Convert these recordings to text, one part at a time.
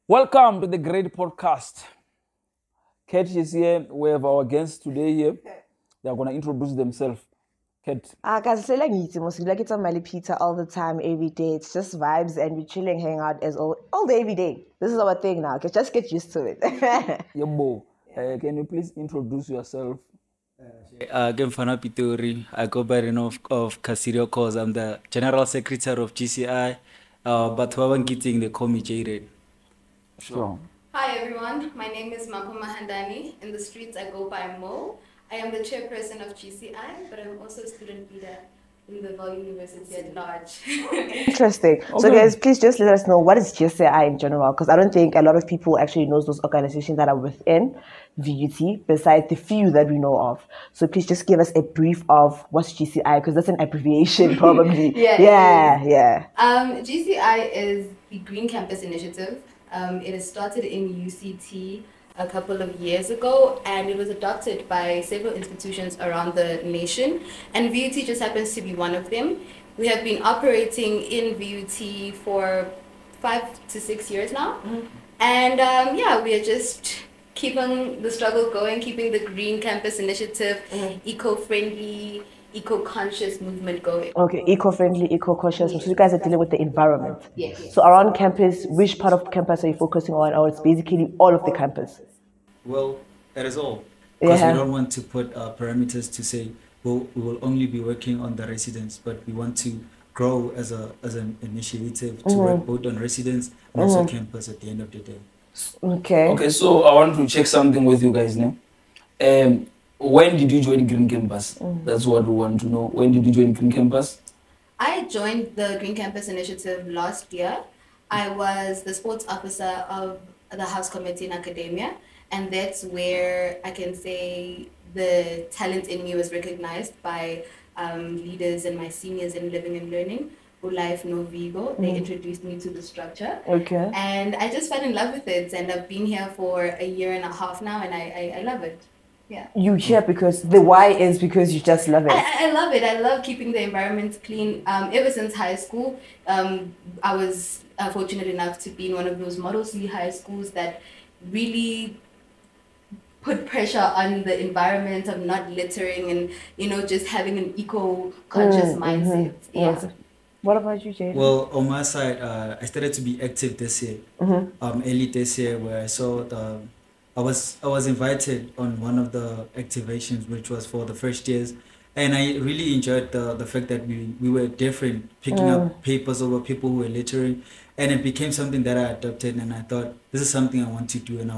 Welcome to the great podcast. Kate is here. We have our guests today here. They are going to introduce themselves. Kate. Guys, like it's on my Peter all the time, every day. It's just vibes and we're chilling, hang out as all day, every day. This is our thing now. Just get used to it. Yebo. Can you please introduce yourself? Again, Fana Pitori. I go by the name of Casirio Cause. I'm the General Secretary of GCI. But whoever getting they call me J-Red. Sure. Hi everyone, my name is Mampo Mahandani. In the streets I go by Mo. I am the chairperson of GCI, but I'm also a student leader in the VUT University at large. Interesting. Okay. So guys, please just let us know what is GCI in general, because I don't think a lot of people actually knows those organizations that are within VUT, besides the few that we know of. So please just give us a brief of what's GCI, because that's an abbreviation probably. Yeah. GCI is the Green Campus Initiative. It has started in UCT a couple of years ago, and it was adopted by several institutions around the nation, and VUT just happens to be one of them. We have been operating in VUT for 5 to 6 years now, and we are just keeping the struggle going, keeping the Green Campus Initiative eco-friendly, eco-conscious movement going. Okay, eco-friendly, eco-conscious. So you guys are dealing with the environment. Yes. So around campus, which part of campus are you focusing on, or it's basically all of the campus? Well, that is all. Because we don't want to put parameters to say, well, we will only be working on the residents, but we want to grow as an initiative to work both on residents and also campus at the end of the day. Okay, so I want to check something with you guys now. When did you join Green Campus? That's what we want to know. When did you join Green Campus? I joined the Green Campus Initiative last year. I was the sports officer of the House Committee in Academia, and that's where I can say the talent in me was recognized by leaders and my seniors in Living and Learning, Ulife Novigo. They introduced me to the structure. Okay. And I just fell in love with it, and I've been here for a year and a half now, and I love it. Yeah. You here because the why is because you just love it. I love it. I love keeping the environment clean. Ever since high school, I was fortunate enough to be in one of those Model C high schools that really put pressure on the environment of not littering and just having an eco-conscious mindset. Yeah. What about you, Jade? Well, on my side, I started to be active this year. Early this year, where I saw I was invited on one of the activations, which was for the first years, and I really enjoyed the fact that we were different, picking up papers over people who were littering, and it became something that I adopted, and I thought this is something I want to do, and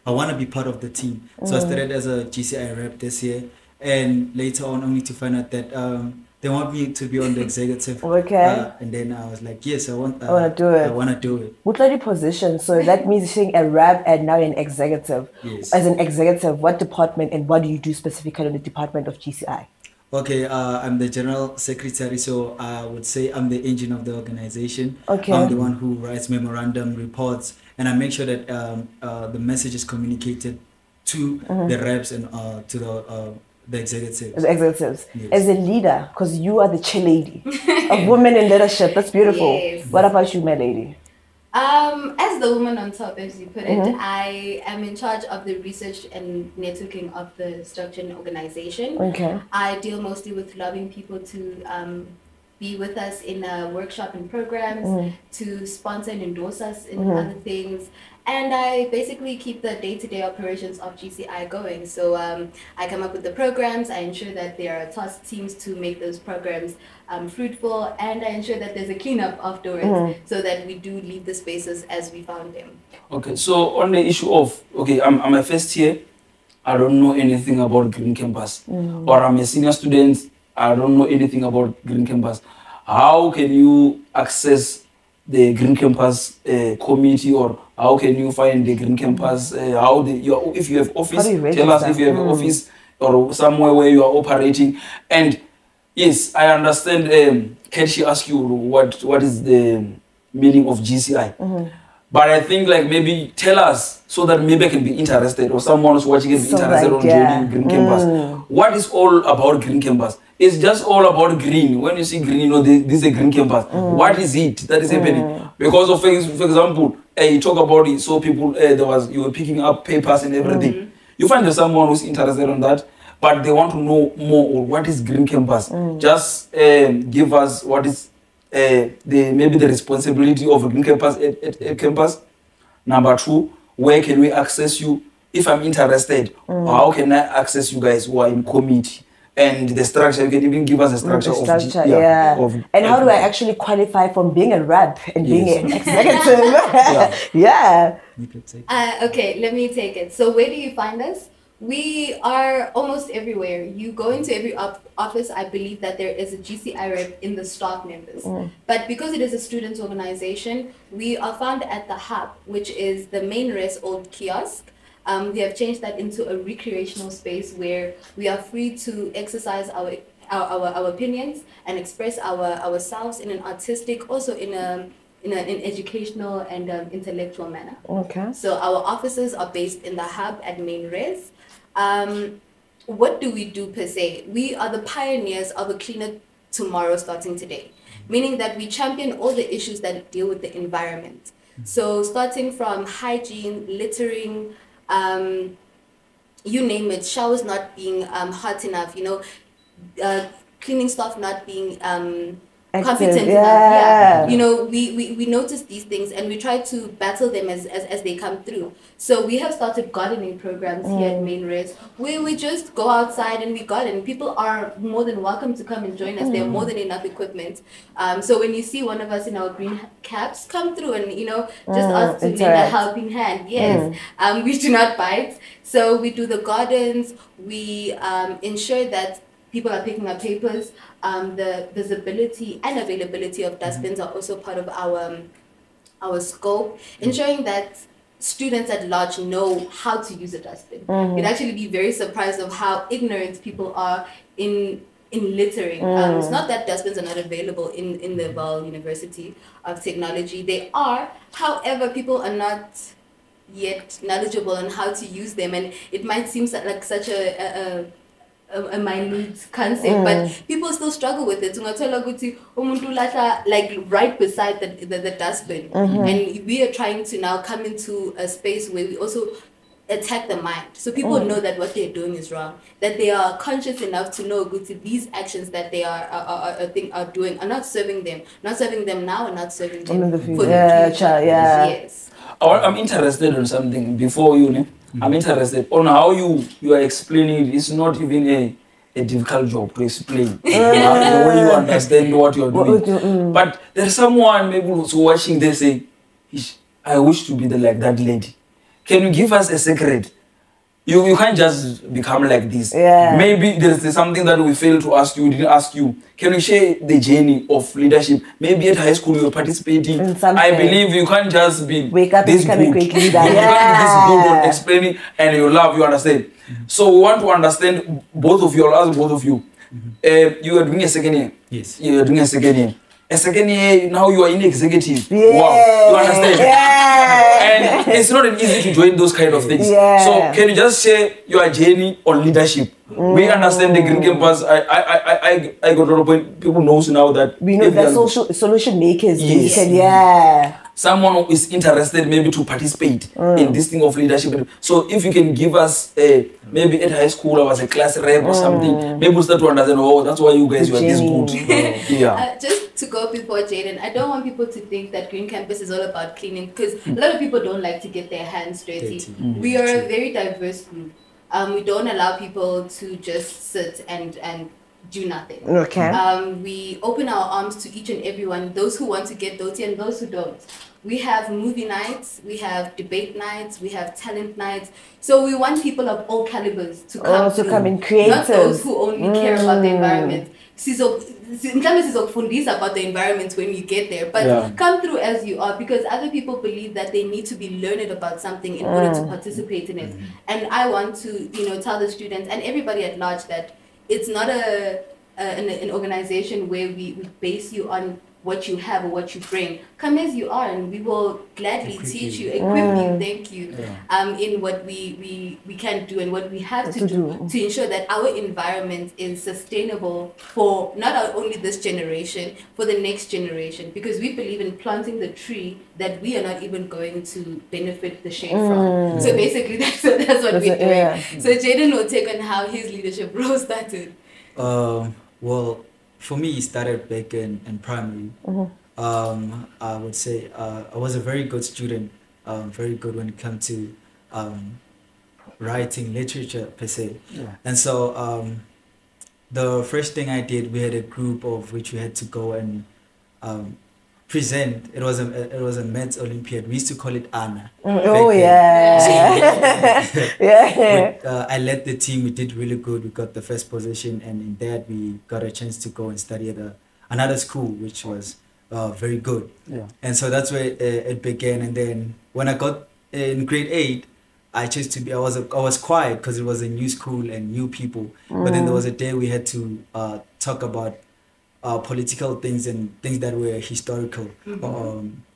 I want to be part of the team. So I started as a GCI rep this year, and later on only to find out that they want me to be on the executive. Okay. And then I was like, yes, I want to do it. I want to do it. What are your positions? So that means you're a rep and now an executive. Yes. As an executive, what department and what do you do specifically in the department of GCI? Okay, I'm the general secretary, so I would say I'm the engine of the organization. Okay. I'm the one who writes memorandum reports, and I make sure that the message is communicated to the reps and to the executives. The executives. Yes. As a leader, because you are the chair lady of women in leadership. That's beautiful. Yes. What about you, my lady? As the woman on top, as you put it, I am in charge of the research and networking of the structure and organization. Okay. I deal mostly with lobbying people to be with us in a workshop and programs, to sponsor and endorse us in other things. And I basically keep the day-to-day operations of GCI going. So I come up with the programs, I ensure that there are task teams to make those programs fruitful, and I ensure that there's a cleanup afterwards so that we do leave the spaces as we found them. Okay, so on the issue of, I'm a first year, I don't know anything about Green Campus. Or I'm a senior student, I don't know anything about Green Campus. How can you access the Green Campus committee, or how can you find the Green Campus? If you have office, tell us if you have an office or somewhere where you are operating. And yes, I understand. Can she ask you what is the meaning of GCI? But I think maybe tell us so that maybe I can be interested, or someone who's watching can be interested on joining Green Campus. What is all about Green Campus? it's just all about green. When you see green, you know, this is a green campus. What is it that is happening? Because of, for example, you talk about it, so people, you were picking up papers and everything. You find there's someone who's interested on that, but they want to know more. What is green campus? Just give us what is maybe the responsibility of a green campus at campus. Number 2, where can we access you? If I'm interested, how can I access you guys who are in committee? And the structure, you can even give us a structure. And how do I actually qualify from being a rep and being an executive? Okay, let me take it. So where do you find us? We are almost everywhere. You go into every office, I believe that there is a GCI rep in the staff members. But because it is a student organization, we are found at the hub, which is the main res old kiosk. We have changed that into a recreational space where we are free to exercise our opinions and express ourselves in an artistic, also in an educational and intellectual manner. Okay. So our offices are based in the hub at main res. What do we do per se? We are the pioneers of a cleaner tomorrow starting today, meaning that we champion all the issues that deal with the environment. So starting from hygiene, littering, you name it, showers not being hot enough, you know, cleaning staff not being competent enough. You know, we notice these things and we try to battle them as they come through. So we have started gardening programs here at Main Res where we just go outside and we garden. People are more than welcome to come and join us. There are more than enough equipment. So when you see one of us in our green caps, come through and, you know, just ask to lend a helping hand. Yes. We do not bite. So we do the gardens. We ensure that people are picking up papers. The visibility and availability of dustbins are also part of our scope, ensuring that students at large know how to use a dustbin. You'd actually be very surprised of how ignorant people are in littering. It's not that dustbins are not available in the Vaal University of Technology. They are, however, people are not yet knowledgeable on how to use them, and it might seem like such a minute concept, but people still struggle with it. Like right beside the dustbin, and we are trying to now come into a space where we also attack the mind, so people know that what they're doing is wrong, that they are conscious enough to know these actions that they are doing are not serving them now and not serving them in the for future. the future. Yes. I'm interested in something before you. I'm interested on how you are explaining it. It's not even a difficult job to explain the way you understand what you're doing. But there's someone maybe who's watching, they say, I wish to be like that lady. Can you give us a secret? You can't just become like this. Maybe there's something that we failed to ask you, we didn't ask you. Can you share the journey of leadership? Maybe at high school you're participating. I believe you can't just be wake up this and become a good. great leader. You can't be this good on explaining and you love, you understand. So we want to understand both of you, I'll ask both of you. You are doing a second year. Yes. You are doing a second year. A second year, now you are in executive. Wow, you understand? And it's not easy to join those kind of things. So can you just share your journey on leadership? We understand the green campus. I got a lot of point. People knows now that we know that social solution makers. Someone who is interested maybe to participate in this thing of leadership. So if you can give us maybe at high school I was a class rep or something, maybe we'll start to understand, oh, that's why you guys were this good. Just to go before Jaden, I don't want people to think that Green Campus is all about cleaning, because a lot of people don't like to get their hands dirty. We are a very diverse group. We don't allow people to just sit and do nothing. We open our arms to each and everyone, those who want to get dirty and those who don't. We have movie nights, we have debate nights, we have talent nights. So we want people of all calibers to come through, come in creative. Not those who only care about the environment. About the environment when you get there, but come through as you are, because other people believe that they need to be learned about something in order to participate in it. And I want to, tell the students and everybody at large that it's not an organization where we base you on what you have or what you bring. Come as you are, and we will gladly teach you, equip you, thank you, in what we can do and what we have to do to ensure that our environment is sustainable for not only this generation, for the next generation, because we believe in planting the tree that we are not even going to benefit the shade from. So basically, that's what we're doing. Yeah. So Jaden will take on how his leadership role started. Well, for me, it started back in primary. I would say I was a very good student, very good when it comes to writing literature per se. And so the first thing I did, we had a group of which we had to go and present. It was a men's Olympiad. We used to call it ANA. I led the team. We did really good. We got the first position, and in that we got a chance to go and study at another school, which was very good. And so that's where it began. And then when I got in grade 8, I chose to be. I was quiet because it was a new school and new people. But then there was a day we had to talk about political things and things that were historical,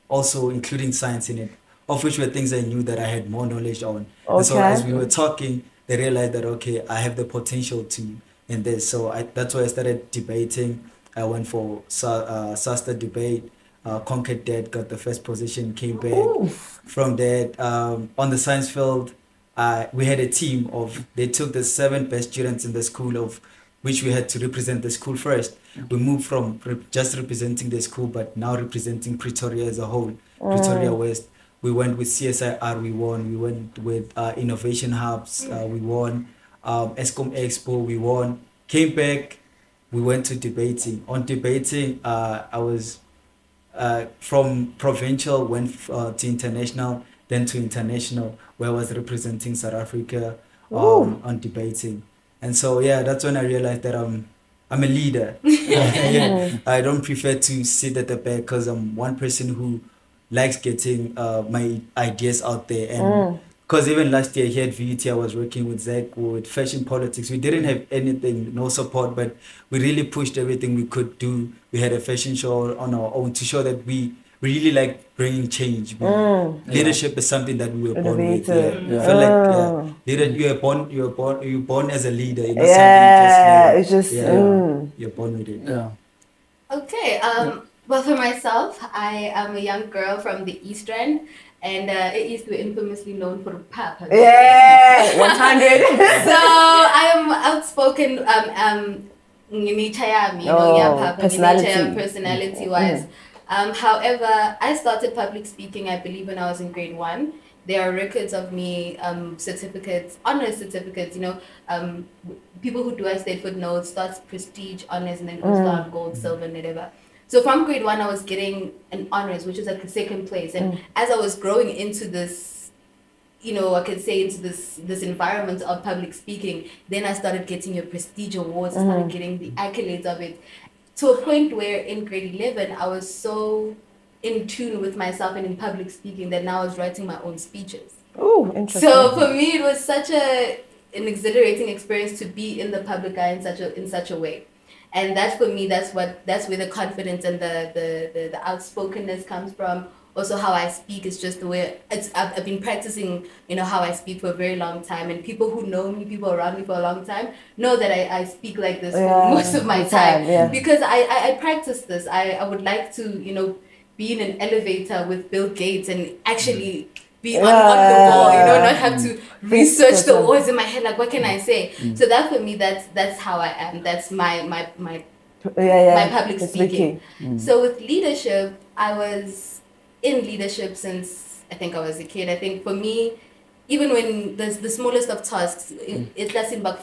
also including science in it, of which were things I knew that I had more knowledge on. And so as we were talking, they realized that, okay, I have the potential to in this. So that's why I started debating. I went for SASTA debate, conquered that, got the first position, came back. Ooh. From that, on the science field, we had a team of, they took the 7 best students in the school, of which we had to represent the school first. We moved from just representing the school, but now representing Pretoria as a whole, Pretoria West. We went with CSIR, we won. We went with Innovation Hubs, we won. ESCOM Expo, we won. Came back, we went to debating. On debating, I was from provincial, went to international, then to international, where I was representing South Africa on debating. And so, yeah, that's when I realized that I'm a leader. I don't prefer to sit at the back because I'm one person who likes getting my ideas out there. And because even last year here at VUT, I was working with Zach with fashion politics. We didn't have anything, no support, but we really pushed everything we could do. We had a fashion show on our own to show that we really like bringing change. Leadership is something that we were born with. I feel like leader, you're born as a leader. You know, you're born with it. Okay. Well, for myself, I am a young girl from the East End, and it used to be infamously known for papa. 100. So I am outspoken. Personality-wise. However, I started public speaking, I believe, when I was in grade 1. There are records of me, certificates, honors certificates, you know, people who do State footnotes, starts prestige, honors, and then goes down gold, silver, and whatever. So from grade 1, I was getting an honors, which was like the 2nd place. And as I was growing into this, you know, I could say into this environment of public speaking, then I started getting your prestige awards, I started getting the accolades of it. To a point where in grade 11, I was so in tune with myself and in public speaking that now I was writing my own speeches. Oh, interesting. So for me, it was such an exhilarating experience to be in the public eye in such a way. And that for me, that's where the confidence and the outspokenness comes from. Also, how I speak is just the way I've been practicing, you know, how I speak for a very long time. And people who know me, people around me for a long time, know that I speak like this for most of my time. Because I practice this. I would like to, you know, be in an elevator with Bill Gates and actually be on the ball, you know, not have to research the words in my head, like, what can I say? So that for me, that's how I am. That's my public speaking. So with leadership, I was in leadership since I think I was a kid. I think for me, even when the smallest of tasks, it's less in group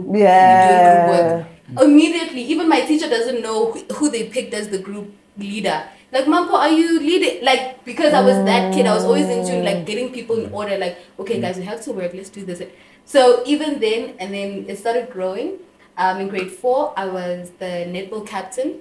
work. Immediately, even my teacher doesn't know who they picked as the group leader. Like, Mampo, are you leading? Like, because I was that kid, I was always into like getting people in order. Like, okay, guys, we have to work. Let's do this. So even then, and then it started growing. In grade 4, I was the netball captain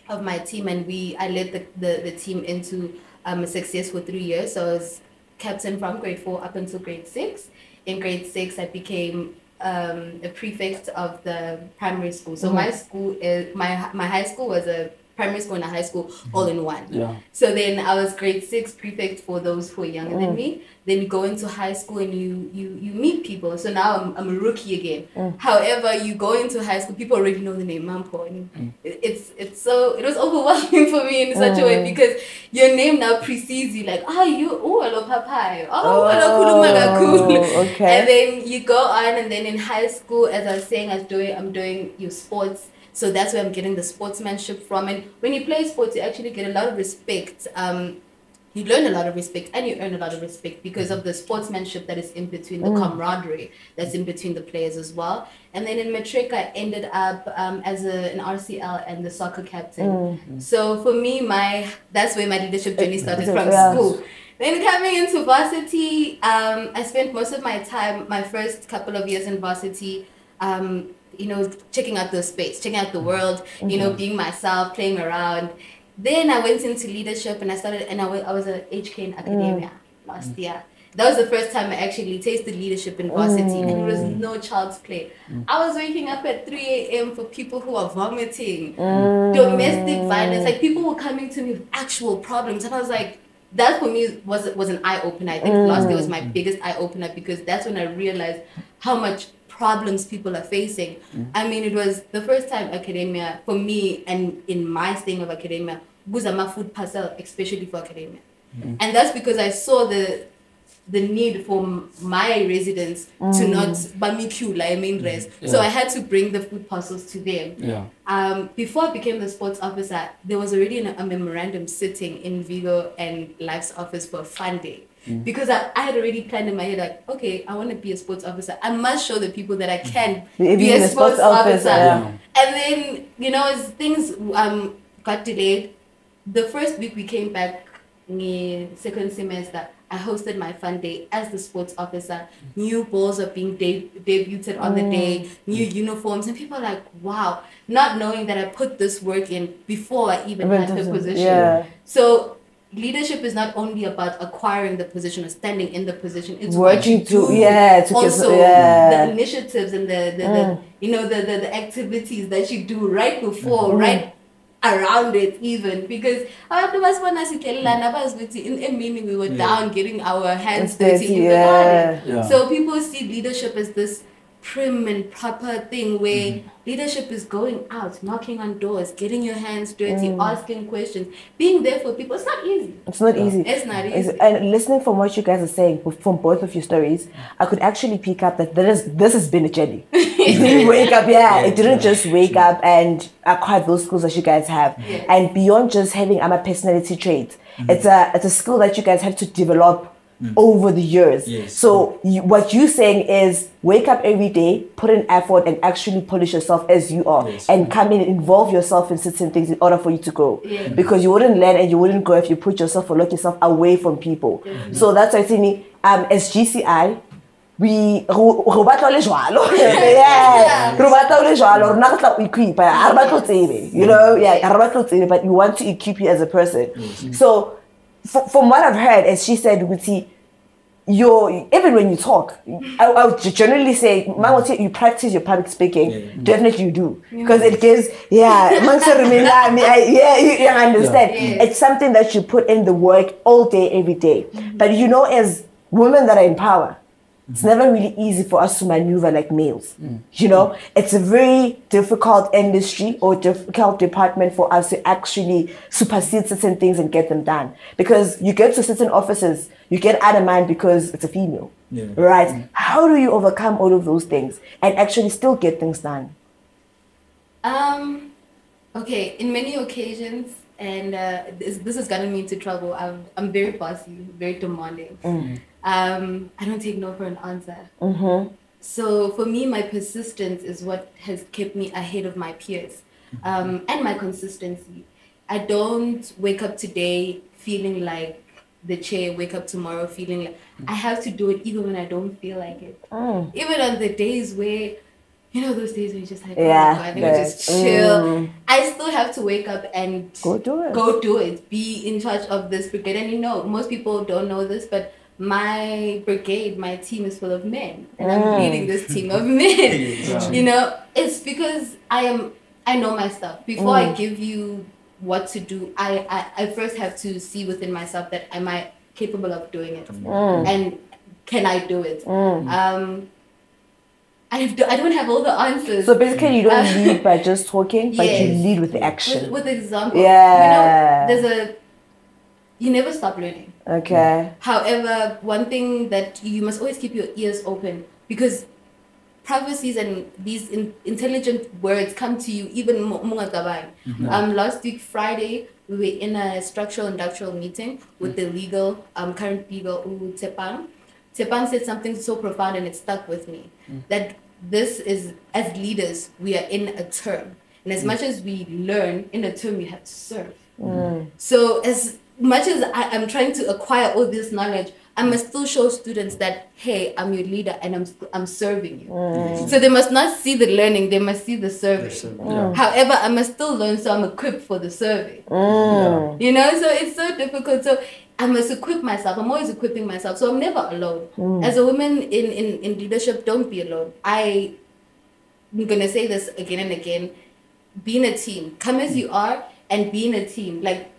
of my team, and I led the team into a success for 3 years. So I was captain from grade 4 up until grade 6. In grade 6, I became a prefect of the primary school. So my school my high school was a primary school and a high school all in one. Yeah. So then I was grade 6 prefect for those who are younger than me. Then you go into high school and you meet people. So now I'm a rookie again. However, you go into high school, people already know the name Mampo. And it was overwhelming for me in such a way because your name now precedes you, like, hello papai, hello kulumagaku. Okay. And then you go on, and then in high school, as I was saying, I'm doing your sports. So that's where I'm getting the sportsmanship from. And when you play sports, you actually get a lot of respect. You learn a lot of respect and you earn a lot of respect because of the sportsmanship that is in between, the camaraderie that's in between the players as well. And then in matric, I ended up as an RCL and the soccer captain. So for me, that's where my leadership journey started from school. Then coming into varsity, I spent most of my time, my first couple of years in varsity, checking out the space, checking out the world, being myself, playing around. Then I went into leadership and I was at HK in academia last year. That was the first time I actually tasted leadership in varsity, and it was no child's play. I was waking up at 3 a.m. for people who are vomiting, domestic violence, like people were coming to me with actual problems, and I was like, that for me was an eye-opener. I think last year was my biggest eye-opener because that's when I realized how much problems people are facing. I mean, it was the first time academia, for me, and in my staying of academia, was a food parcel, especially for academia. And that's because I saw the need for my residents to not barbecue, like rest. So I had to bring the food parcels to them. Before I became the sports officer, there was already a memorandum sitting in Vigo and Life's office for a fun day. Because I had already planned in my head, like, okay, I want to be a sports officer. I must show the people that I can be a sports officer. And then, as things got delayed, the first week we came back in second semester, I hosted my fun day as the sports officer. New balls are being debuted on the day, new uniforms, and people are like, wow, not knowing that I put this work in before I even had the position. So leadership is not only about acquiring the position or standing in the position, it's working to also the initiatives and the activities that you do right before, right around it even, because in meaning we were down getting our hands dirty in the garden. So people see leadership as this prim and proper thing where leadership is going out, knocking on doors, getting your hands dirty, asking questions, being there for people. It's not easy. It's not easy. It's not easy. And listening from what you guys are saying, from both of your stories, I could actually pick up that this has been a journey. It didn't wake up, it didn't just wake up and acquire those skills that you guys have. And beyond just having a personality trait, it's a skill that you guys have to develop over the years. So what you're saying is wake up every day, put in effort, and actually polish yourself as you are, and come in and involve yourself in certain things in order for you to grow. Because you wouldn't learn and you wouldn't grow if you put yourself or lock yourself away from people. So that's why I think as GCI, we batla le jwalo but we want to equip you as a person. So from what I've heard, as she said, even when you talk, I would generally say, you practice your public speaking. Definitely you do, because it gives, you understand. It's something that you put in the work all day, every day. But as women that are in power, it's never really easy for us to maneuver like males. It's a very difficult industry or difficult department for us to actually supersede certain things and get them done. Because you get to certain offices, you get out of mind because it's a female, right? How do you overcome all of those things and actually still get things done? Okay, in many occasions, and this has gotten me into trouble. I'm very bossy, very demanding. I don't take no for an answer. So for me, my persistence is what has kept me ahead of my peers, and my consistency. I don't wake up today feeling like the chair, wake up tomorrow feeling like I have to do it even when I don't feel like it. Even on the days where, those days where you just like, just chill. I still have to wake up and go do it. Be in charge of this brigade. And most people don't know this, but my brigade, my team is full of men, and I'm leading this team of men. It's because I know my stuff. Before I give you what to do, I first have to see within myself that am I capable of doing it, and can I do it? I don't have all the answers. So basically, you don't lead by just talking, but you Yes. lead with action. With example. Yeah. You know, you never stop learning. Okay. However, one thing that you must always keep your ears open, because prophecies and these intelligent words come to you even mungagabang. Last week Friday, we were in a structural industrial meeting with the current legal Tepang. Tepang said something so profound and it stuck with me, that this is, as leaders, we are in a term, and as much as we learn in a term, you have to serve. So as much as I am trying to acquire all this knowledge, I must still show students that, hey, I'm your leader and I'm serving you. So they must not see the learning, they must see the serving. However, I must still learn, so I'm equipped for the serving. You know, so it's so difficult. So I must equip myself. I'm always equipping myself. So I'm never alone. As a woman in leadership, don't be alone. I'm going to say this again and again. Be in a team. Come as you are and be in a team. Like,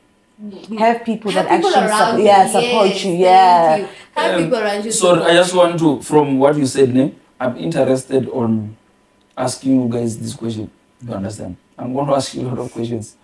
have people that people actually around support yes, you. thank Yeah. you. Have people around you. So I just want to, from what you said, I'm interested on asking you guys this question. You understand? I'm going to ask you a lot of questions,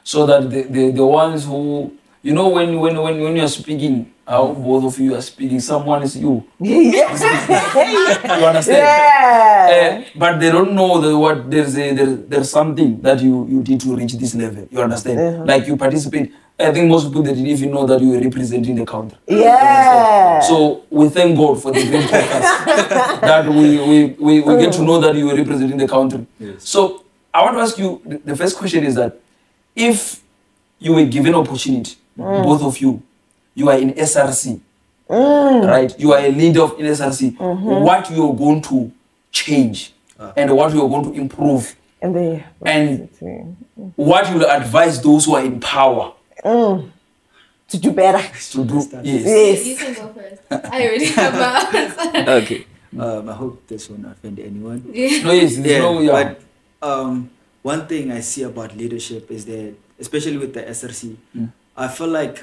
so that the ones who, you know, when you're speaking, how both of you are speaking, someone is you. You understand? Yeah. But they don't know what there's something that you did to reach this level. You understand? Like you participate. I think most people, they didn't even know that you were representing the country. Yeah. So we thank God for the great podcast that we get to know that you were representing the country. Yes. So I want to ask you, the first question is that if you were given opportunity, both of you are in SRC, right? You are a leader of in SRC. What you are going to change and what you are going to improve, and what you will advise those who are in power to do better. to do. Yes. You can go first. I already have my answer. Okay. I hope this won't offend anyone. No, yes, But one thing I see about leadership is that, especially with the SRC, I feel like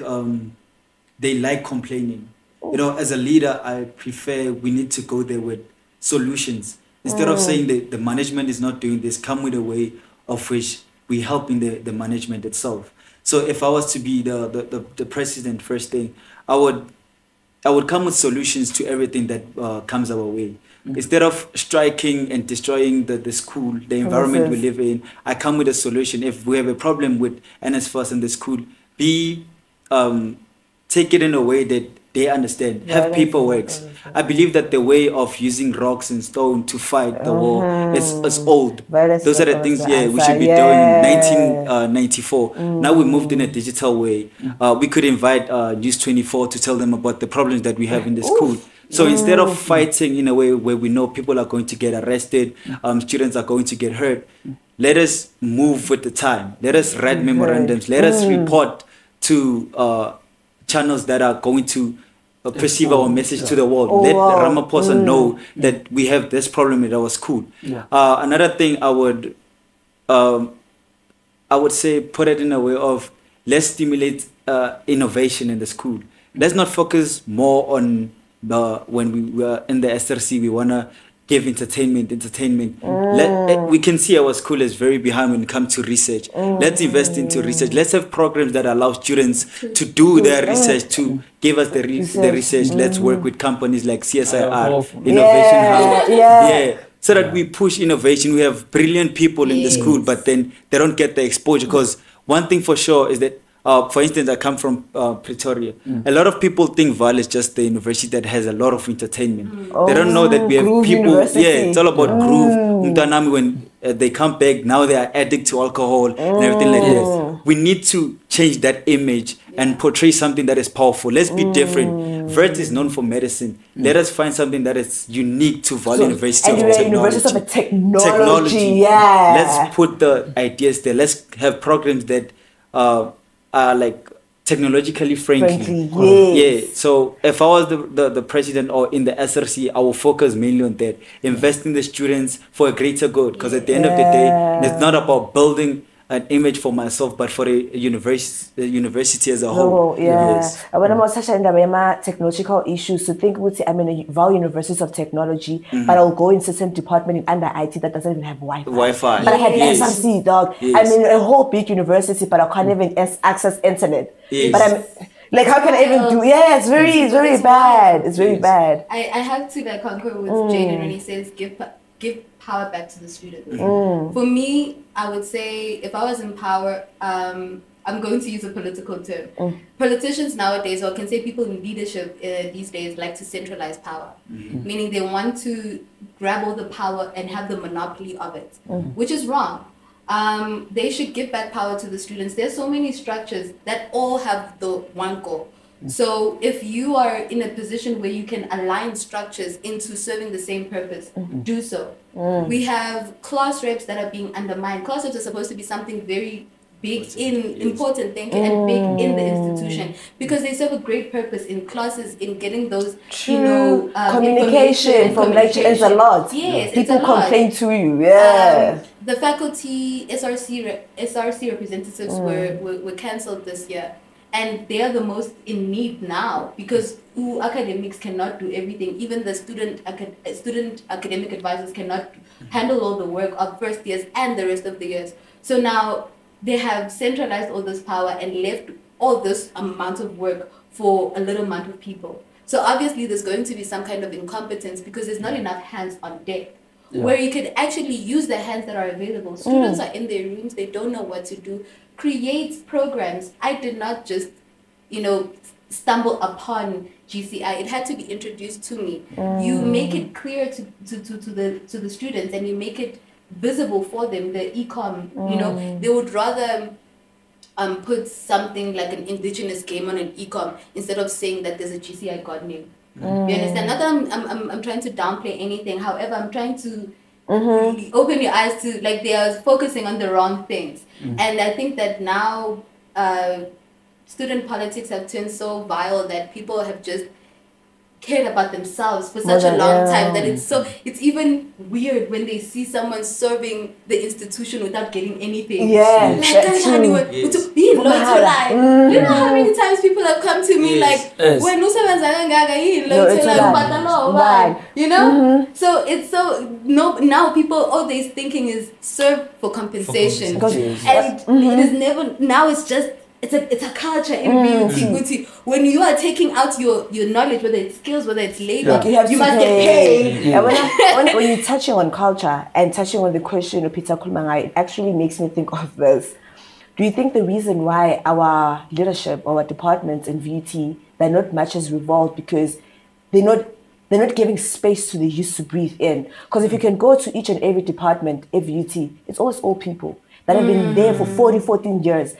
they like complaining. You know, as a leader, I prefer we need to go there with solutions. Instead of saying that the management is not doing this, come with a way of which we helping the management itself. So if I was to be the president, first thing, I would come with solutions to everything that comes our way. Instead of striking and destroying the school, the environment we live in, I come with a solution. If we have a problem with NSFAS in the school, take it in a way that they understand. Have paperwork. I believe that the way of using rocks and stone to fight the war is old. Those are the things we should be doing in 1994. Now we moved in a digital way. We could invite News 24 to tell them about the problems that we have in the school. So instead of fighting in a way where we know people are going to get arrested, students are going to get hurt, let us move with the time. Let us write memorandums. Let us report to channels that are going to perceive our message to the world. Let Ramaphosa know that we have this problem at our school. Another thing I would say, put it in a way of, let's stimulate innovation in the school. Let's not focus more on when we were in the SRC, we want to give entertainment. We can see our school is very behind when it comes to research. Let's invest into research. Let's have programs that allow students to do their research, to give us the research. Let's work with companies like CSIR, Innovation House. So that we push innovation. We have brilliant people in the school, but then they don't get the exposure. Because one thing for sure is that, for instance, I come from Pretoria. A lot of people think VUT is just the university that has a lot of entertainment. They don't know that we have Groove people. University. It's all about groove. Umtanami, when they come back, now they are addicted to alcohol and everything like that. We need to change that image and portray something that is powerful. Let's be different. VUT is known for medicine. Let us find something that is unique to VUT University of Technology. University of Technology. Let's put the ideas there. Let's have programs that are like technologically friendly. So if I was the president or in the SRC, I will focus mainly on that. Invest in the students for a greater good. Because at the end of the day, it's not about building an image for myself, but for the university as a whole. Yes. When I'm touching the technological issues, so think with I'm in a VUT universities of technology, but I'll go in certain department under IT that doesn't even have Wi-Fi. But I have SRC, dog. I'm in a whole big university, but I can't even access internet. But I'm like, how can I even do? Yeah, it's very bad. It's very bad. I have to like concur with Jaden when he says give power back to the students. For me, I would say if I was in power, I'm going to use a political term. Politicians nowadays, or I can say people in leadership these days, like to centralize power, meaning they want to grab all the power and have the monopoly of it, which is wrong. They should give back power to the students. There's so many structures that all have the one goal. So if you are in a position where you can align structures into serving the same purpose, do so. We have class reps that are being undermined. Class reps are supposed to be something very big important thing and big in the institution because they serve a great purpose in classes in getting those communication from lecturers a lot. Yes, people it's a lot. complain to you. The faculty SRC representatives were cancelled this year, and they are the most in need now because academics cannot do everything. Even the student academic advisors cannot handle all the work of first years and the rest of the years. So now they have centralized all this power and left all this amount of work for a little amount of people. So obviously there's going to be some kind of incompetence because there's not enough hands on deck where you could actually use the hands that are available. Students are in their rooms, they don't know what to do. Create programs. I did not just, stumble upon GCI. It had to be introduced to me. You make it clear to the students and you make it visible for them, the ecom, they would rather put something like an indigenous game on an ecom instead of saying that there's a GCI god name. You understand? Not that I'm trying to downplay anything. However, I'm trying to open your eyes to like they are focusing on the wrong things. And I think that now student politics have turned so vile that people have just cared about themselves for such a long time that it's even weird when they see someone serving the institution without getting anything. You know how many times people have come to me when so it's so now people they're thinking is serve for compensation. And it is never now it's just it's a culture in VUT. When you are taking out your knowledge, whether it's skills, whether it's labor, you must get paid. When you're touching on culture and touching on the question of Peter Kulmanga, it actually makes me think of this. Do you think the reason why our leadership, our departments in VUT, they're not much as revolved because they're not giving space to the youth to breathe in? Because if you can go to each and every department at VUT, it's always old people that have been there for 14 years.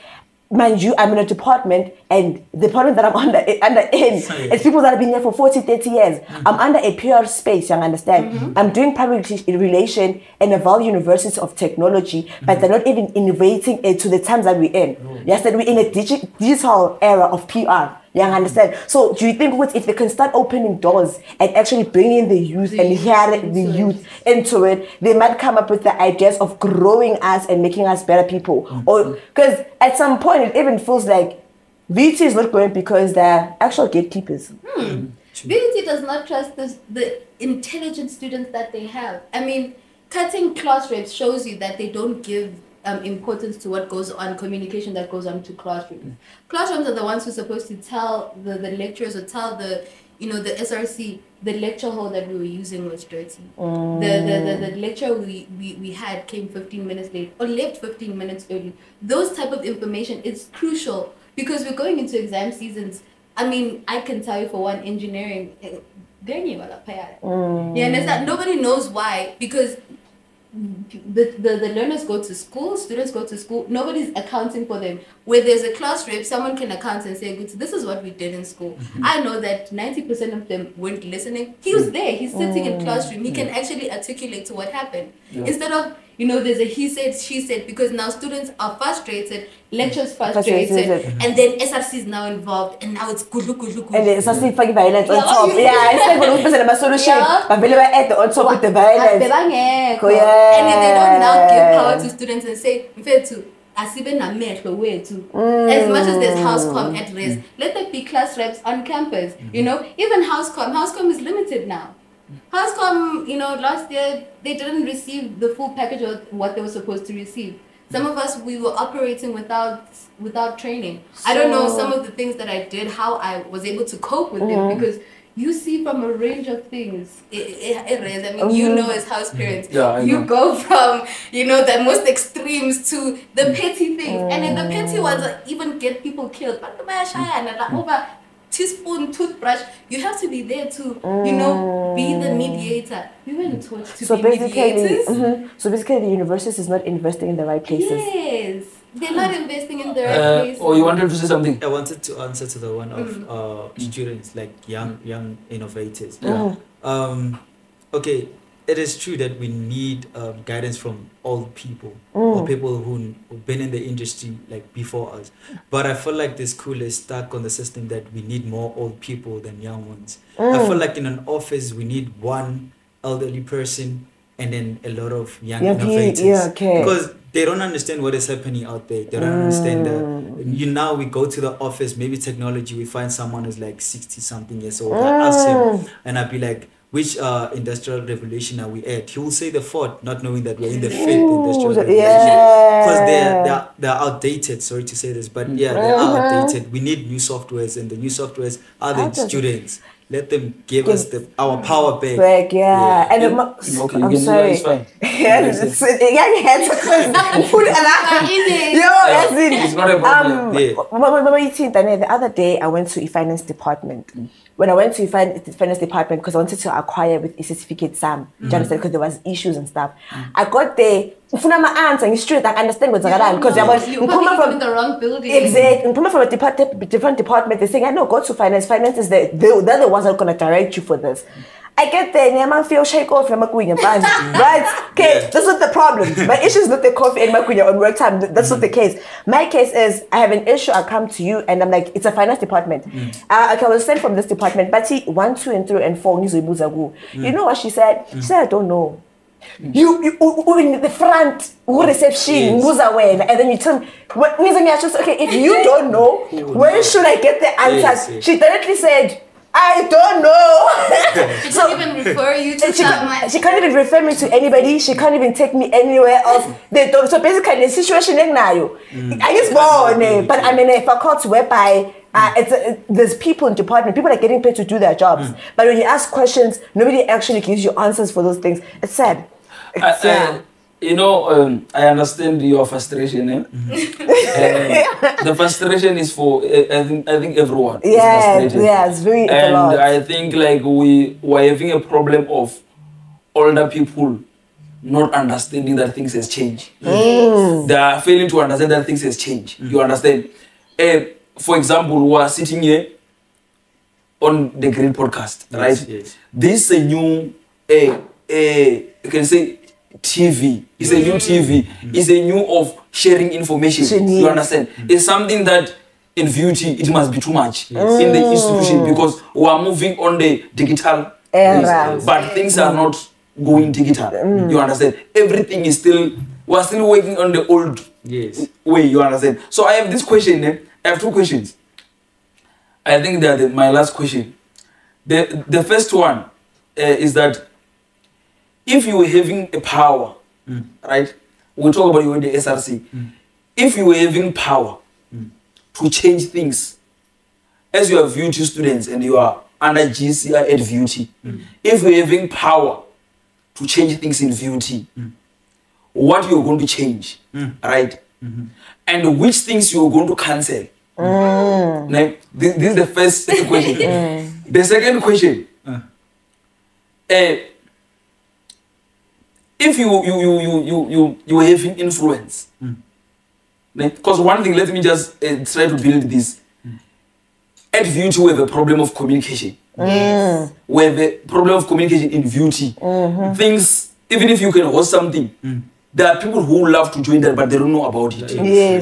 Mind you, I'm in a department, and the department that I'm under it's people that have been there for 40, 30 years. I'm under a PR space, you understand? I'm doing public relation in a VUT University of Technology, but they're not even innovating it to the times that we're in. Yes, that we're in a digital era of PR. You understand? So do you think if they can start opening doors and actually bringing the youth and hearing the youth into it, they might come up with the ideas of growing us and making us better people? Or because at some point it even feels like VUT is not going because they're actual gatekeepers. VUT does not trust the intelligent students that they have. I mean, cutting class reps shows you that they don't give importance to what goes on, communication that goes on to classrooms. Classrooms are the ones who are supposed to tell the lecturers or tell the SRC the lecture hall that we were using was dirty. The lecture we had came 15 minutes late or left 15 minutes early. Those type of information is crucial because we're going into exam seasons. I mean, I can tell you for one, engineering, you understand? Nobody knows why because the learners go to school, students go to school, nobody's accounting for them. Where there's a class rep, someone can account and say, this is what we did in school. I know that 90% of them weren't listening. He was there, he's sitting in classroom, he can actually articulate to what happened. Instead of, there's a he said, she said, because now students are frustrated, lecturers frustrated, and then SRC is now involved, and now it's good. And the SRC fucking violence on top. Instead of 100% of a solution, but we at on top with the violence. And if they don't now give power to students and say, asibe namehlo wethu. As much as there's housecom at rest, let there be class reps on campus. You know, even housecom is limited now. Housecom, you know, last year they didn't receive the full package of what they were supposed to receive. Some of us, we were operating without training. I don't know some of the things that I did, how I was able to cope with it, because you see from a range of things. I mean, you know, as house parents, you go from, you know, the most extremes to the petty things, and then the petty ones even get people killed. Over teaspoon, toothbrush, you have to be there to, you know, be the mediator. We weren't taught to be mediators. So basically, the university is not investing in the right places. Yes, they're not investing in the right places. Oh, you wanted to say something? I wanted to answer to the one of students, like young innovators. Okay, it is true that we need guidance from old people or people who've been in the industry like before us. But I feel like this school is stuck on the system that we need more old people than young ones. I feel like in an office we need one elderly person and then a lot of young innovators. Because they don't understand what is happening out there. They don't understand now we go to the office, maybe technology, we find someone who's like 60 something years old. I ask him and I'd be like, which industrial revolution are we at? He will say the fourth, not knowing that we're in the fifth industrial revolution. Because they're outdated, sorry to say this, but they are outdated. We need new softwares, and the new softwares are the students. Let them give us our power back. And I'm sorry. It's fine. It's not a problem. The other day, I went to the finance department. When I went to the finance department, because I wanted to acquire with a certificate SAM, do you understand? Because there was issues and stuff. I got there, my answer in straight, I understand what's going on. Because you're coming from the wrong building. Exactly. I'm coming from a different department. They're saying, I know, go to finance. Finance is they're the ones that are going to direct you for this. I get there, and I feel shake off, and I'm going right? Okay, that's not the problem. My issue is not the coffee and my on work time. That's not the case. My case is I have an issue. I come to you, and I'm like, it's a finance department. I was sent from this department, but 1, 2, and 3, and 4. You know what she said? She said, I don't know. You in the front reception, and then you tell me, okay, if you don't know, where should I get the answers? She directly said, I don't know. She can't even refer you to someone. She can't even refer me to anybody. She can't even take me anywhere else. So basically, the situation is now. I guess born, but I'm in a faculty whereby there's people in department. People are getting paid to do their jobs. But when you ask questions, nobody actually gives you answers for those things. It's sad. It's sad. You know, I understand your frustration. The frustration is for I think everyone. It's very and a lot. I think like we're having a problem of older people not understanding that things has changed. They are failing to understand that things has changed. You understand? For example, we are sitting here on the Green Podcast, right? This is a new, you can say, TV. It's a new TV. It's a new of sharing information. You understand? It's something that in VUT it must be too much in the institution because we are moving on the digital era, but things are not going digital. You understand? Everything is still, we're still working on the old way. You understand? So I have this question. I have 2 questions. I think that my last question. The first one is that if you were having a power, right? We'll talk about you in the SRC. If you were having power to change things, as you are VUT students and you are under GCI at VUT, if you're having power to change things in VUT, what you're going to change, right? And which things you're going to cancel. Now, this is the first question. The second question, if you having influence, because one thing, let me just try to build this. At VUT, we have a problem of communication. We have a problem of communication in VUT. Things, even if you can host something, there are people who love to join that, but they don't know about it.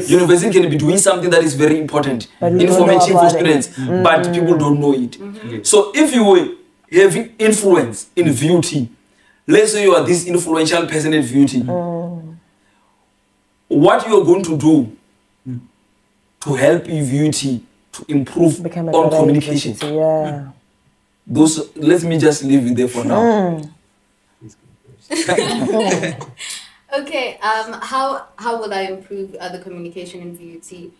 University can be doing something that is very important, informative for students, but people don't know it. So if you were having influence in VUT, let's say you are this influential person in VUT, what you're going to do to help VUT to improve Become a on better communication. university, yeah. Those, let me just leave it there for now. Okay, how will I improve the communication in VUT?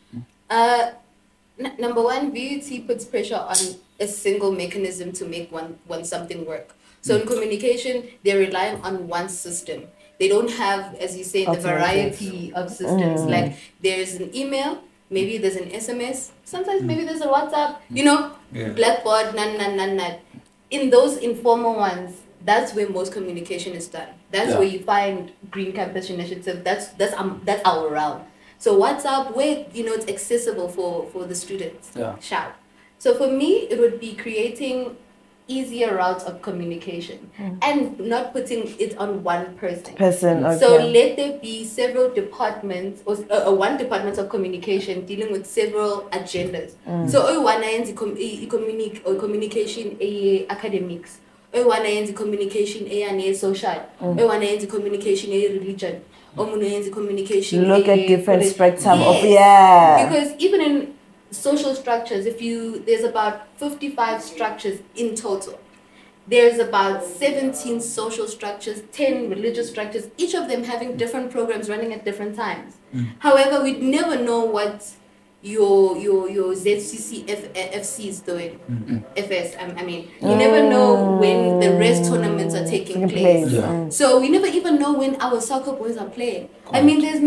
Number one, VUT puts pressure on a single mechanism to make one something work. So in communication, they're relying on one system. They don't have, as you say, the variety of systems. Like there's an email, maybe there's an SMS, sometimes maybe there's a WhatsApp, you know, Blackboard, nan. In those informal ones, that's where most communication is done. That's where you find Green Campus Initiative. That's our realm. So WhatsApp, where it's accessible for the students. Shout. So for me, it would be creating easier routes of communication and not putting it on one person. Okay. So let there be several departments or one department of communication dealing with several agendas. So one ends communication academics. One ends communication social. One ends communication religion. Communication. Look at different spectrum of because even in social structures, there's about 55 structures in total. There's about 17 social structures, 10 religious structures, each of them having different programs running at different times. However, we'd never know what your ZCC FC is doing. FS, I mean, you never know when the rest tournaments are taking place. So we never even know when our soccer boys are playing. I mean, there's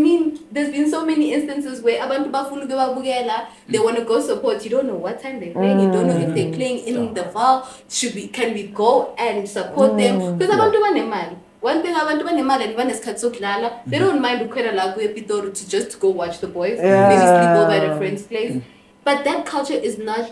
been so many instances where abantu bafuna ukubabukela, they want to go support. You don't know what time they're playing. You don't know if they're playing in the VUT. Can we go and support them? Because abantu banemali. One thing abantu banemali and banesikhathi sokudlala, they don't mind ukhwela la kuye Pitori to just go watch the boys. Maybe sleep over at a friend's place. But that culture is not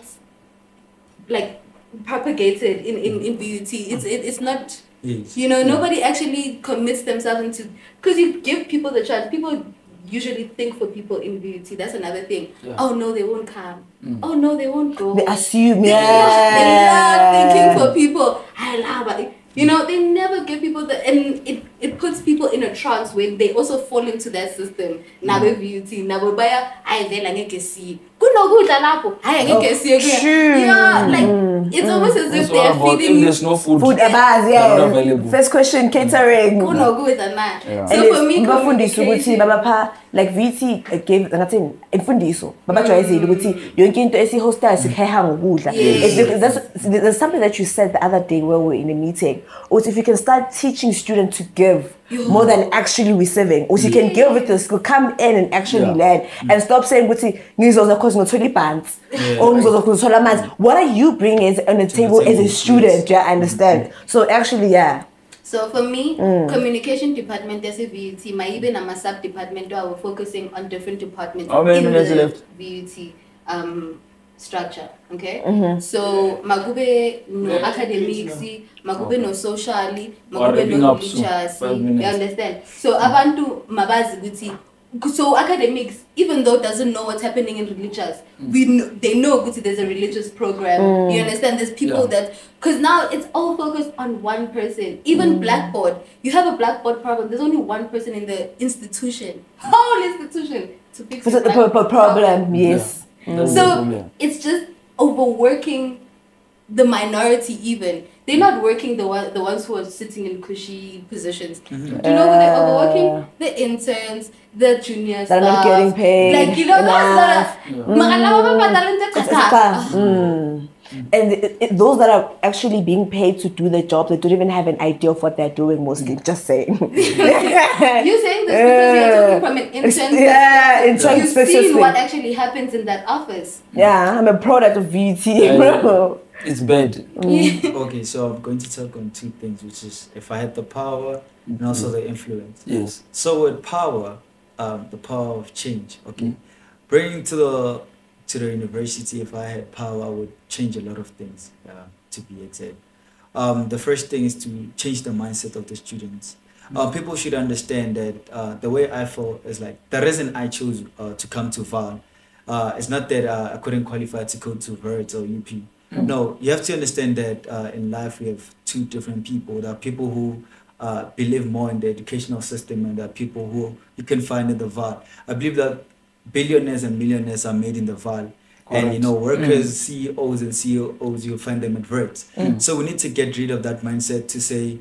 like propagated in VUT. It's not. Nobody actually commits themselves into, because you give people the chance. People usually think for people in VUT. That's another thing. Oh no, they won't come. Oh no, they won't go. They assume. They love thinking for people. I love it. They never give people and it puts people in a trance when they also fall into that system. Nabe VUT, nabe baya, I vela ngeke see. Kunokudla lapho, hayi ngeke see again. Yeah, like it's almost as if they're feeding if there's no food. Food available. First question, catering. Kunokudla na. So for me, bafundiswa ukuthi babapha like VT gave ngathi imfundiso. Babajwayezile ukuthi yonke into esi-hostel sikheha ngokudla. There's something that you said the other day when we were in a meeting. Or if you can start teaching students to give more than actually receiving, or you can give with this, come in and actually learn and stop saying what what are you bringing on the table as a student? I understand. So actually, So for me, communication department as a VUT, my even a sub department where we're focusing on different departments in the VUT structure. Okay, so magube no academics, magube no socially, magube no teachers. You understand? So abantu mabazi guti. So academics, even though doesn't know what's happening in religious, they know guti there's a religious program. You understand? There's people that, because now it's all focused on one person. Even Blackboard, you have a Blackboard problem. There's only one person in the institution, whole institution, to fix the problem. Yes. So it's just overworking the minority. Even they're not working the ones who are sitting in cushy positions. Do you know who they're overworking? The interns, the junior staff. They're not getting paid. Like And those that are actually being paid to do the job, they don't even have an idea of what they're doing mostly. Just saying. You're saying this because you're talking from an intern perspective. You've seen what actually happens in that office. Yeah, I'm a product of VT, bro. It's bad. Okay, so I'm going to talk on two things, which is if I had the power and also the influence. Yes. So with power, the power of change. Okay, bringing to the university, if I had power, I would change a lot of things. To be exact, the first thing is to change the mindset of the students. People should understand that the way I feel is like the reason I chose to come to VUT. It's not that I couldn't qualify to go to VUT or UP. No, you have to understand that in life we have two different people. There are people who believe more in the educational system and the people who you can find in the VUT. I believe that billionaires and millionaires are made in the VUT. And you know, workers, CEOs and CEOs, you'll find them at VUT. So we need to get rid of that mindset to say,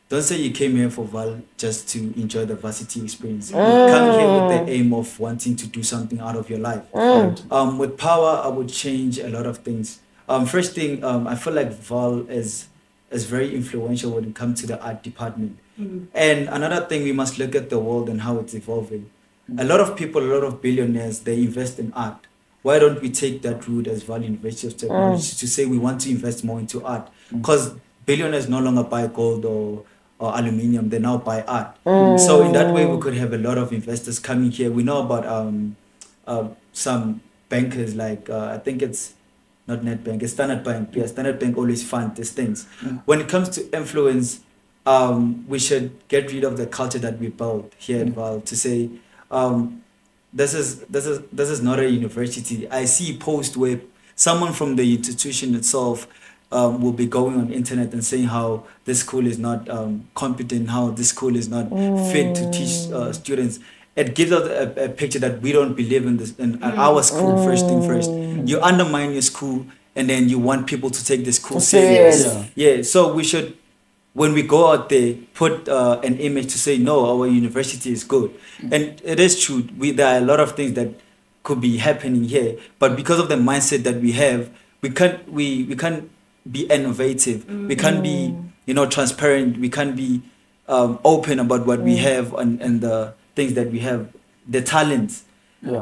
don't say you came here for VUT just to enjoy the varsity experience. You come here with the aim of wanting to do something out of your life. With power, I would change a lot of things. First thing, I feel like VUT is very influential when it comes to the art department. And another thing, we must look at the world and how it's evolving. A lot of people, a lot of billionaires, they invest in art. Why don't we take that route as VUT University of Technology to say we want to invest more into art? Because billionaires no longer buy gold or aluminium, they now buy art. So in that way, we could have a lot of investors coming here. We know about some bankers like, I think it's not Nedbank, it's Standard Bank. Yeah, Standard Bank always fund these things. When it comes to influence, we should get rid of the culture that we built here at VUT to say, this is not a university. I see posts where someone from the institution itself will be going on internet and saying how this school is not competent, how this school is not fit to teach students. It gives us a picture that we don't believe in this in our school. First thing first, you undermine your school and then you want people to take the school serious. Yeah, so we should, when we go out there, put an image to say, no, our university is good. And it is true, there are a lot of things that could be happening here, but because of the mindset that we have, we can't be innovative, we can't be, you know, transparent, we can't be open about what we have and the things that we have, the talents.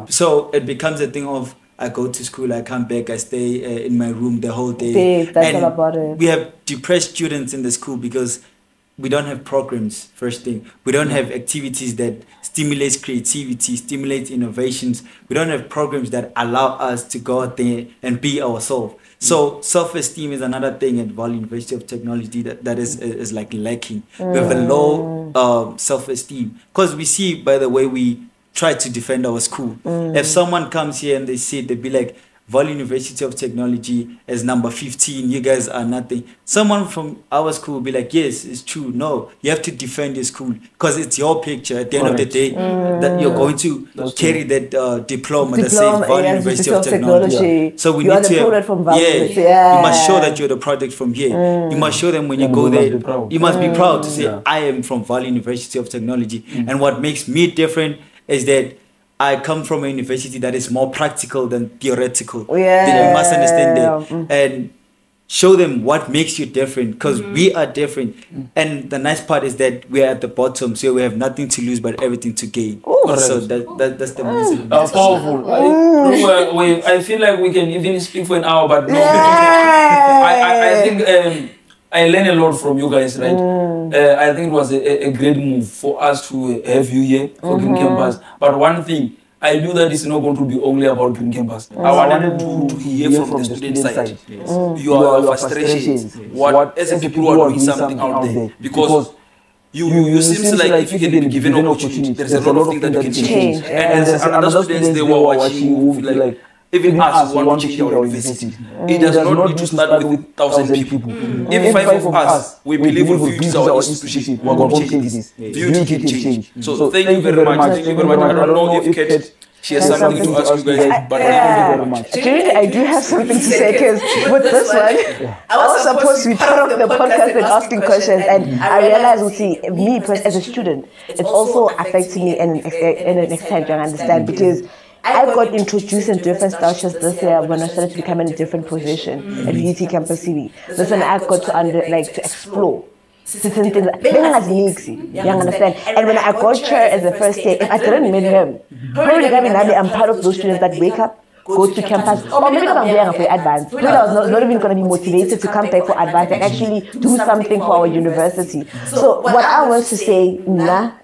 So it becomes a thing of, I go to school, I come back, I stay in my room the whole day. That's all about it. We have depressed students in the school because we don't have programs, first thing. We don't have activities that stimulates creativity, stimulates innovations. We don't have programs that allow us to go out there and be ourselves. So self-esteem is another thing at VUT University of Technology that is like lacking. We have a low self-esteem because we see by the way we try to defend our school. If someone comes here and they see it, they'd be like, VUT University of Technology is number 15, you guys are nothing. Someone from our school will be like, yes, it's true. No, you have to defend your school because it's your picture at the end of the day that you're going to carry that diploma that says VUT University of Technology. So we need to have, you must show that you're the product from here. You must show them when you go there, you must be proud to say, I am from VUT University of Technology. And what makes me different is that I come from a university that is more practical than theoretical. Then you must understand that and show them what makes you different because we are different. And the nice part is that we are at the bottom, so we have nothing to lose but everything to gain. So that's the message. Powerful. I feel like we can even speak for an hour, but no. I think I learned a lot from you guys, right? I think it was a great move for us to have you here for Green Campus. But one thing, I knew that it's not going to be only about Green Campus. I wanted to hear from the student side. Your frustrations. What as a people who are doing something out there. Because you seems like if you can be given an opportunity, there's a lot of things that you can change. And there's other students they were watching who feel like, even us who want to change our university, it does not need to start with 1,000 people. If 5 of us, we believe if VUT is our institution, we're going to change this. VUT can change. So thank you very much. Thank you very much. I don't know if Kate, she has something to ask you guys, but thank you very much. Actually, I do have something to say because with this one, I was supposed to be part of the podcast and asking questions, and I realized, see, me as a student, it's also affecting me in an extent, you understand, because I got introduced in different structures this year when I started to become in a different position at VUT Campus CV. That's when I got to explore certain things. You understand? And when I got here as the first day, if I didn't meet him, probably I'm part of those students that wake up, go to campus, or maybe because I'm there for advance. Maybe I was not even going to be motivated to come back for advance and actually do something for our university. So what I want to say,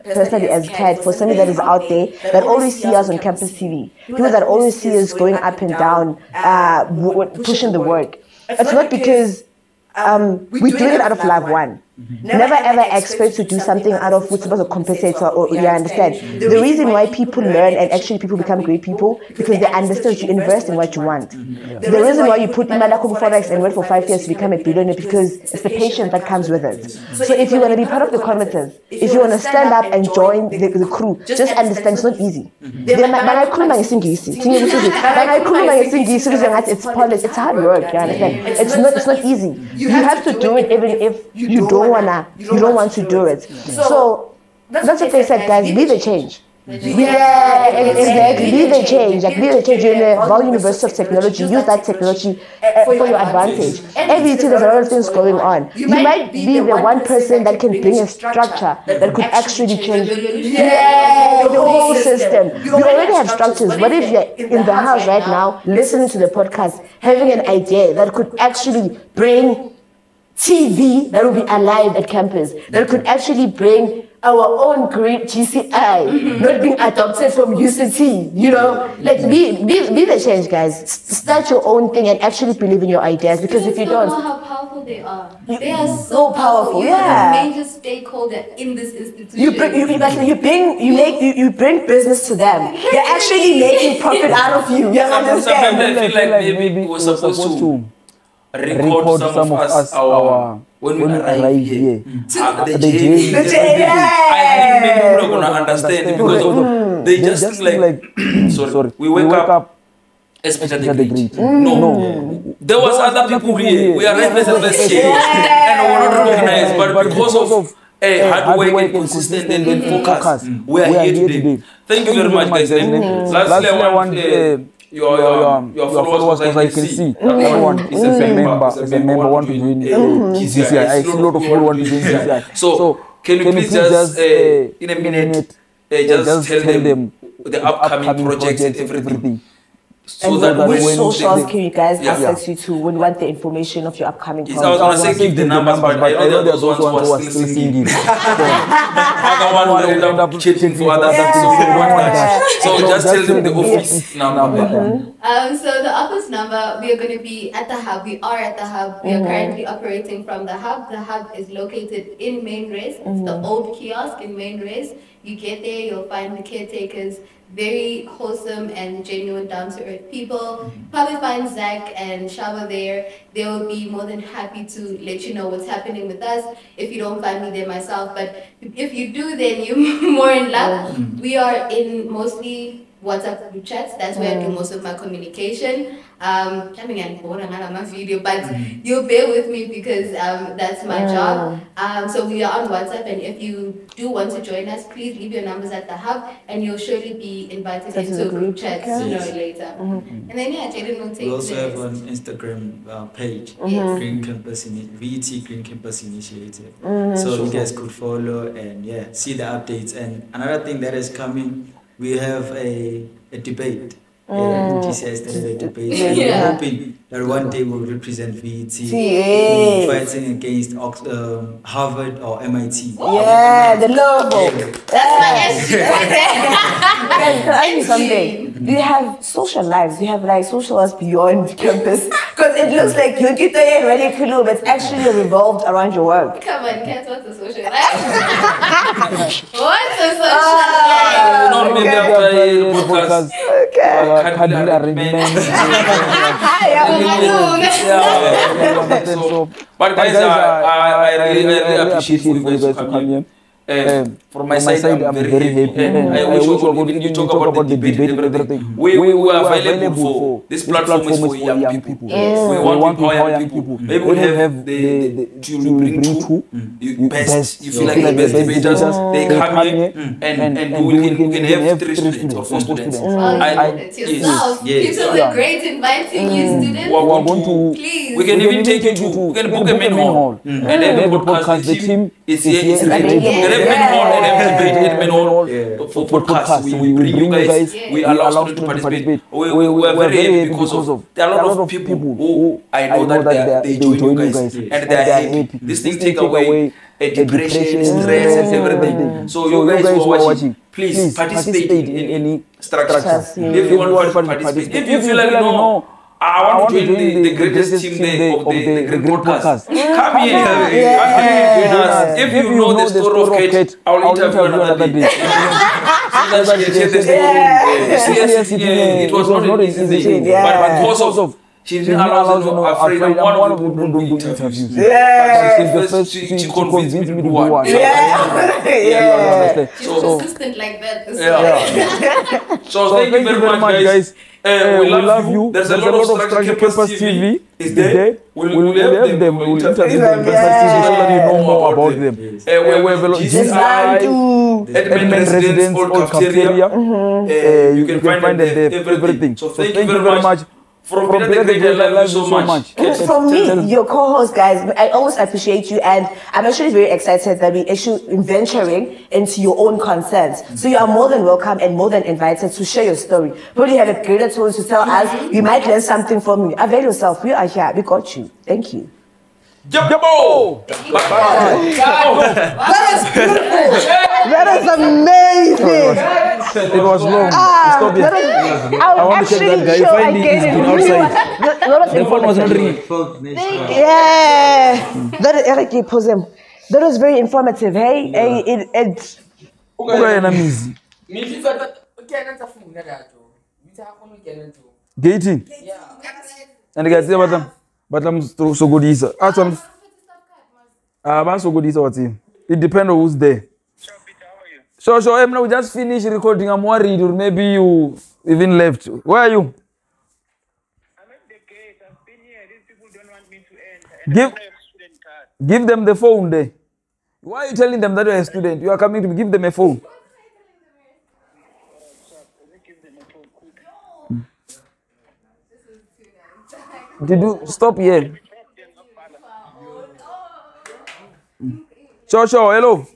personally as Kat, for somebody that is out there, that always see us on campus TV, people that always see us going up and down, pushing the work. It's not because we're doing it out of love, one. Never ever expect to do something out of what's supposed to compensate or you understand. The reason why people learn and actually people become great people because they understand you invest in what you want. The reason why you put Imalakum Forex and wait for 5 years to become a billionaire because it's the patience that comes with it. So if you want to be part of the committees, if you want to stand up and join the crew, just understand it's not easy. It's polished, it's hard work, you understand? It's not easy. You have to do it even if you don't want to do it. So that's what they said, guys, be the change. Yeah, exactly. Be the change. Like be the change. You're in the Val University of Technology. Use that technology for your advantage. Every day there's a lot of things going on. You might be the one person that can bring a structure that could actually change the whole system. You already have structures. What if you're in the house right now, listening to the podcast, having an idea that could actually bring TV that will be alive at campus, that could actually bring our own great GCI, not being adopted from UCT, you know? Like, be the change, guys. Start your own thing and actually believe in your ideas, because if you don't... know how powerful they are. They are so powerful. You're a major stakeholder in this institution. You bring business to them. They're actually making profit out of you. You understand? Sometimes I feel like maybe we're supposed to record some of us when we arrive here. The J. I think maybe we're not gonna understand it because they just think like sorry. We wake up especially the great. No. There was other people here. We are right as the best here. And we're not recognized, but because of hard work and consistent and focus, we are here today. Thank you very much, guys. Lastly, I want your followers, because I can see everyone is a member want to join GCI. I see a lot of people want to join GCI. So can you please just in a minute just tell them the upcoming projects and everything? So and that which socials can you guys access you to when you want the information of your upcoming projects? I was going to say give the numbers, but I know there's those ones who are still singing. Other one will end up cheating for other things. So just tell them the office number. So the office number, we are going to be at the hub. We are at the hub. We are currently operating from the hub. The hub is located in Main Race. It's the old kiosk in Main Race. You get there, you'll find the caretakers, very wholesome and genuine, down-to-earth people. Probably find Zach and Shaba there. They will be more than happy to let you know what's happening with us if you don't find me there myself. But if you do, then you're more in luck. We are in mostly WhatsApp group chats. That's where I do most of my communication. But you'll bear with me because that's my job. So we are on WhatsApp, and if you do want to join us, please leave your numbers at the hub, and you'll surely be invited into a group chat sooner or later. And then Jaden will take. We also have an Instagram page, Green Campus VUT Green Campus Initiative. So you guys could follow and see the updates. And another thing that is coming, we have a debate. GCI started a debate. We're hoping that one day we'll represent VUT fighting against Harvard or MIT. Yeah, the logo. That's my issue. Can I ask you something? Do you have social lives? Do you have like social lives beyond campus? Because it looks like you get there really cool, but it's actually revolved around your work. Come on, Kat, what's a social life? What's a social life? Not maybe after the podcast. Okay. But guys, I really appreciate for you guys to come here. From my side, I'm very happy. I wish you talk about the debate and everything. We are available for this platform is for young people. We want to empower young people. Maybe we have the to bring two best. You feel like the best debaters. They come here and we can have 3 students or 4 students. Yes. People are great inviting you students. Please. We can even take you to. We can book a main hall and then the podcast. The team is here. For podcasts, we bring you guys, we allow students to participate. We are very happy because of there are a lot of people who I know that they join you guys and they are happy. This thing take away depression, stress and everything. So you guys who are watching, please participate in any structure. If you want to participate, if you feel like no, I want to join the greatest team of the great podcast. Come here. If you know the story of Kate, I'll interview another day. It was not an easy thing. But because of she didn't allow us to know. Afraid I'm one of the people doing interviews. She convinced me to do one. She's consistent like that. So thank you very much, guys. We love you. There's a lot of Structure Campus TV is there. We'll have them. We'll interview them so that you know more about them. We have a lot of GCI, admin residents, old cafeteria. You can find them there, everything. So thank you very much. From Peter the Great, I love you so much. From me, your co-host, guys, I always appreciate you, and I'm actually very excited that we're actually venturing into your own concerns. So you are more than welcome and more than invited to share your story. Probably have a greater tone to tell us. You might learn something from you. Avail yourself. We are here. We got you. Thank you. Jumbo! That is beautiful. That is amazing. It was long. Stop it. I want to check that guy. You find it outside. The phone was not ringing. Yeah. That is Eric. Pose him. That was very informative. Hey, it's. Gating. And the guy said, but I'm so good. So good. It depends on who's there. So I'm now just finished recording. I'm worried, or maybe you even left. Where are you? I'm at the gate. I've been here. These people don't want me to enter. Give them the phone there. Why are you telling them that you're a student? You are coming to give them a phone. Did you stop here? Hello.